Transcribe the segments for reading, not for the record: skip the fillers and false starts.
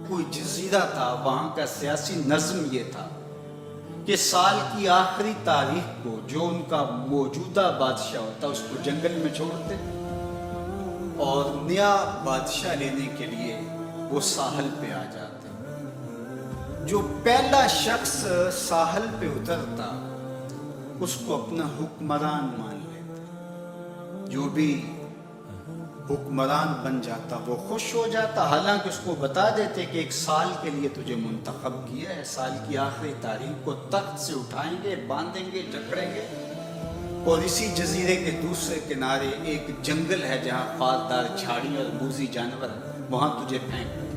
کوئی جزیرہ تھا، وہاں کا سیاسی نظم یہ تھا کہ سال کی آخری تاریخ کو جو ان کا موجودہ بادشاہ ہوتا اس کو جنگل میں چھوڑتے اور نیا بادشاہ لینے کے لیے وہ ساحل پہ آ جاتے۔ جو پہلا شخص ساحل پہ اترتا اس کو اپنا حکمران مان لیتا، جو بھی حکمران بن جاتا وہ خوش ہو جاتا، حالانکہ اس کو بتا دیتے کہ ایک سال کے لیے تجھے منتخب کیا ہے، سال کی آخری تاریخ کو تخت سے اٹھائیں گے، باندھیں گے، جکڑیں گے، اور اسی جزیرے کے دوسرے کنارے ایک جنگل ہے جہاں خاردار جھاڑیاں اور موذی جانور ہیں، وہاں تجھے پھینک دیں۔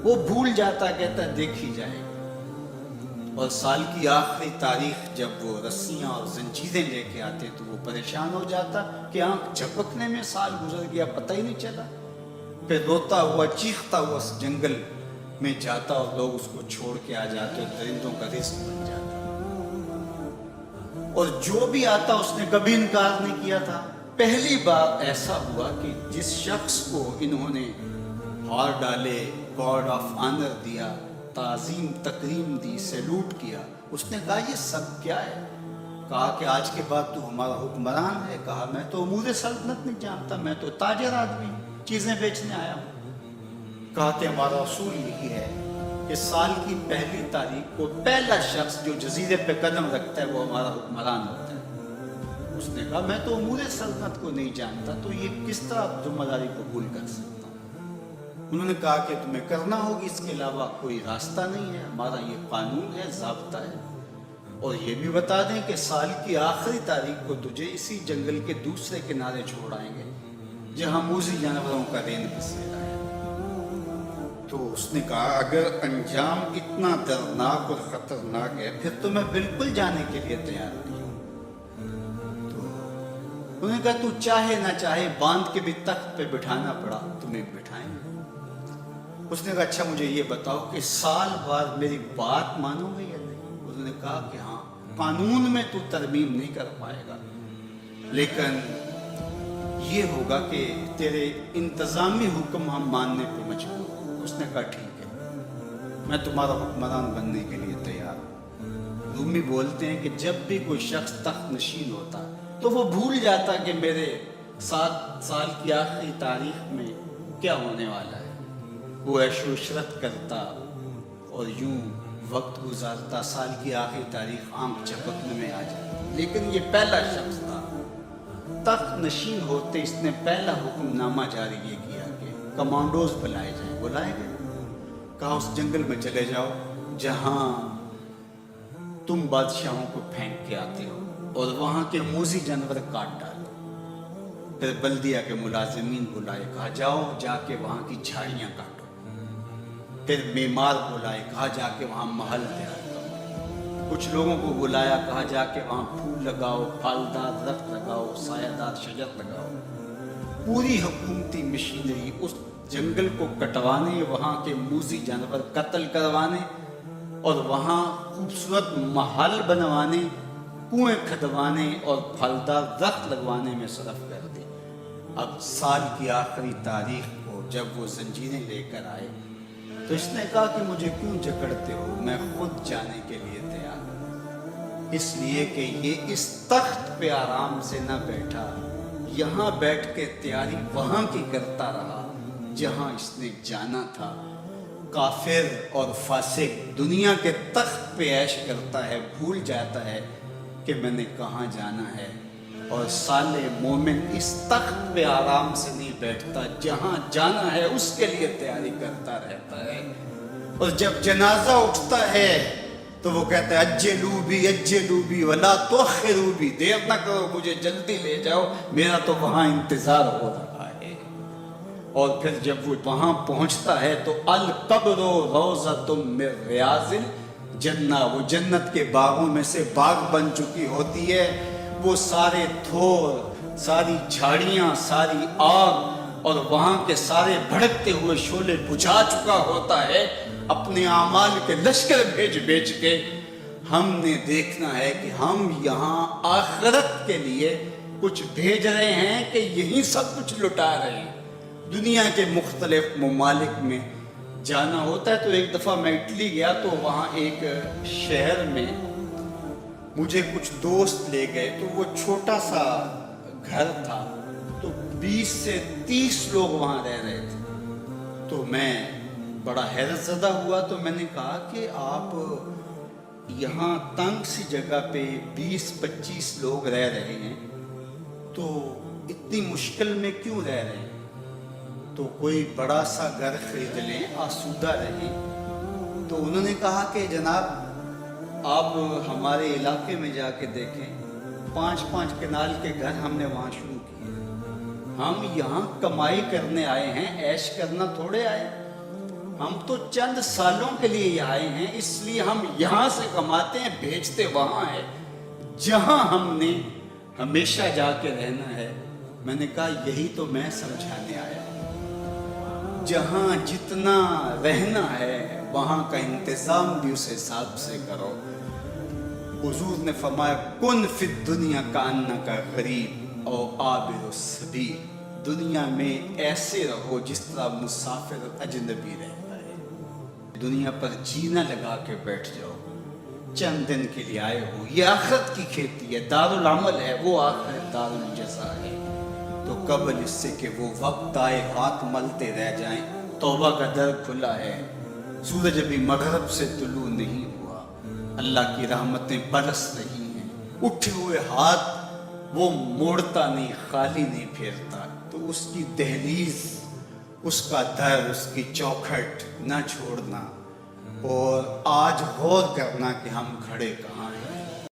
وہ بھول جاتا، کہتا دیکھی جائے، اور سال کی آخری تاریخ جب وہ رسیاں اور زنجیریں لے کے آتے تو وہ پریشان ہو جاتا کہ آنکھ جھپکنے میں سال گزر گیا، پتہ ہی نہیں چلا۔ پھر روتا ہوا چیختا ہوا اس جنگل میں جاتا اور لوگ اس کو چھوڑ کے آ جاتے اور درندوں کا رزق بن جاتا۔ اور جو بھی آتا اس نے کبھی انکار نہیں کیا تھا۔ پہلی بار ایسا ہوا کہ جس شخص کو انہوں نے ہار ڈالے، گارڈ آف آنر دیا، تعظیم تکریم دی، سیلوٹ کیا، اس نے کہا یہ سب کیا ہے؟ کہا کہ آج کے بعد تو ہمارا حکمران ہے۔ کہا میں تو امور سلطنت نہیں جانتا، میں تو تاجر آدمی چیزیں بیچنے آیا ہوں۔ کہا کہ ہمارا اصول یہی ہے کہ سال کی پہلی تاریخ کو پہلا شخص جو جزیرے پہ قدم رکھتا ہے وہ ہمارا حکمران ہوتا ہے۔ اس نے کہا میں تو امور سلطنت کو نہیں جانتا، تو یہ کس طرح ذمہ داری قبول کر سکتا ہوں؟ انہوں نے کہا کہ تمہیں کرنا ہوگی، اس کے علاوہ کوئی راستہ نہیں ہے، ہمارا یہ قانون ہے، ضابطہ ہے۔ اور یہ بھی بتا دیں کہ سال کی آخری تاریخ کو تجھے اسی جنگل کے دوسرے کنارے چھوڑائیں گے جہاں موذی جانوروں کا رین بسیرا ہے۔ تو اس نے کہا اگر انجام اتنا دردناک اور خطرناک ہے پھر تو میں بالکل جانے کے لیے تیار نہیں ہوں۔ تو انہوں نے کہا تو چاہے نہ چاہے باندھ کے بھی تخت پہ بٹھانا پڑا تمہیں بٹھائیں گے۔ اس نے کہا اچھا مجھے یہ بتاؤ کہ سال بعد میری بات مانو گے یا نہیں؟ انہوں نے کہا کہ ہاں، قانون میں تو ترمیم نہیں کر پائے گا، لیکن یہ ہوگا کہ تیرے انتظامی حکم ہم ماننے پہ مجبور ہیں۔ اس نے کہا ٹھیک ہے، میں تمہارا حکمران بننے کے لیے تیار ہوں۔ رومی بولتے ہیں کہ جب بھی کوئی شخص تخت نشین ہوتا تو وہ بھول جاتا کہ میرے 7 سال کی آخری تاریخ میں کیا ہونے والا ہے۔ وہ عیش و عشرت کرتا اور یوں وقت گزارتا، سال کی آخری تاریخ آنکھ جھپکنے میں آ جاتی۔ لیکن یہ پہلا شخص تھا، تخت نشین ہوتے اس نے پہلا حکم نامہ جاری یہ کیا کہ کمانڈوز بلائے جائیں۔ بلائے گئے، کہا اس جنگل میں چلے جاؤ جہاں تم بادشاہوں کو پھینک کے آتے ہو اور وہاں کے موذی جانور کاٹ ڈالو۔ پھر بلدیہ کے ملازمین بلائے، کہا جاؤ جا کے وہاں کی جھاڑیاں کاٹو۔ پھر معمار بلائے، کہا جا کے وہاں محل تیار کرو۔ کچھ لوگوں کو بلایا، کہا جا کے وہاں پھول لگاؤ، پھلدار درخت لگاؤ، سایہ دار شجر لگاؤ۔ پوری حکومتی مشینری اس جنگل کو کٹوانے، وہاں کے موذی جانور قتل کروانے اور وہاں خوبصورت محل بنوانے، کنویں کھدوانے اور پھلدار درخت لگوانے میں صرف کر دی۔ اب سال کی آخری تاریخ کو جب وہ زنجیریں لے کر آئے تو اس نے کہا کہ مجھے کیوں جکڑتے ہو، میں خود جانے کے لیے تیار ہوں، اس لیے کہ یہ اس تخت پہ آرام سے نہ بیٹھا، یہاں بیٹھ کے تیاری وہاں کی کرتا رہا جہاں اس نے جانا تھا۔ کافر اور فاسق دنیا کے تخت پہ عیش کرتا ہے، بھول جاتا ہے کہ میں نے کہاں جانا ہے، اور صالح مومن اس تخت پہ آرام سے نہیں بیٹھتا، جہاں جانا ہے اس کے لیے تیاری کرتا رہتا ہے۔ اور جب جنازہ اٹھتا ہے تو وہ کہتا ہے اجلوا بی ولا تؤخروا بی، دیر نہ کرو، مجھے جلدی لے جاؤ، میرا تو وہاں انتظار ہو رہا ہے۔ اور پھر جب وہ وہاں پہنچتا ہے تو القبر روضۃ من ریاض الجنہ، وہ جنت کے باغوں میں سے باغ بن چکی ہوتی ہے۔ وہ سارے تھور، ساری جھاڑیاں، ساری آگ اور وہاں کے سارے بھڑکتے ہوئے شعلے بجھا چکا ہوتا ہے۔ اپنے اعمال کے لشکر بھیج کے ہم نے دیکھنا ہے کہ ہم یہاں آخرت کے لیے کچھ بھیج رہے ہیں کہ یہی سب کچھ لٹا رہے ہیں۔ دنیا کے مختلف ممالک میں جانا ہوتا ہے. تو ایک دفعہ میں اٹلی گیا تو وہاں ایک شہر میں مجھے کچھ دوست لے گئے. تو وہ چھوٹا سا گھر تھا, تو 20 سے 30 لوگ وہاں رہ رہے تھے. تو میں بڑا حیرت زدہ ہوا. تو میں نے کہا کہ آپ یہاں تنگ سی جگہ پہ 20-25 لوگ رہ رہے ہیں, تو اتنی مشکل میں کیوں رہ رہے ہیں؟ تو کوئی بڑا سا گھر خرید لیں, آسودہ رہیں. تو انہوں نے کہا کہ جناب آپ ہمارے علاقے میں جا کے دیکھیں, 5-5 کنال کے گھر ہم نے وہاں شروع کیے. ہم یہاں کمائی کرنے آئے ہیں, عیش کرنا تھوڑے آئے. ہم تو چند سالوں کے لیے یہ آئے ہیں, اس لیے ہم یہاں سے کماتے ہیں, بھیجتے وہاں ہے جہاں ہم نے ہمیشہ جا کے رہنا ہے. میں نے کہا یہی تو میں سمجھانے آیا ہوں, جہاں جتنا رہنا ہے وہاں کا انتظام بھی اس حساب سے کرو. حضور نے فرمایا کن فی الدنیا کانک غریب او عابر السبیل. دنیا میں ایسے رہو جس طرح مسافر اجنبی رہتا ہے. دنیا پر جینا لگا کے بیٹھ جاؤ, چند دن کے لیے آئے ہو. یہ آخرت کی کھیتی ہے, دار العمل ہے, وہ آخرت دار الجزا ہے. تو قبل اس سے کہ وہ وقت آئے ہاتھ ملتے رہ جائیں, توبہ کا در کھلا ہے. سورج ابھی مغرب سے طلوع نہیں ہوا, اللہ کی رحمتیں برس رہی ہیں. اٹھے ہوئے ہاتھ وہ موڑتا نہیں, خالی نہیں پھیرتا. تو اس کی دہلیز, اس کا در, اس کی چوکھٹ نہ چھوڑنا, اور آج غور کرنا کہ ہم کھڑے کہاں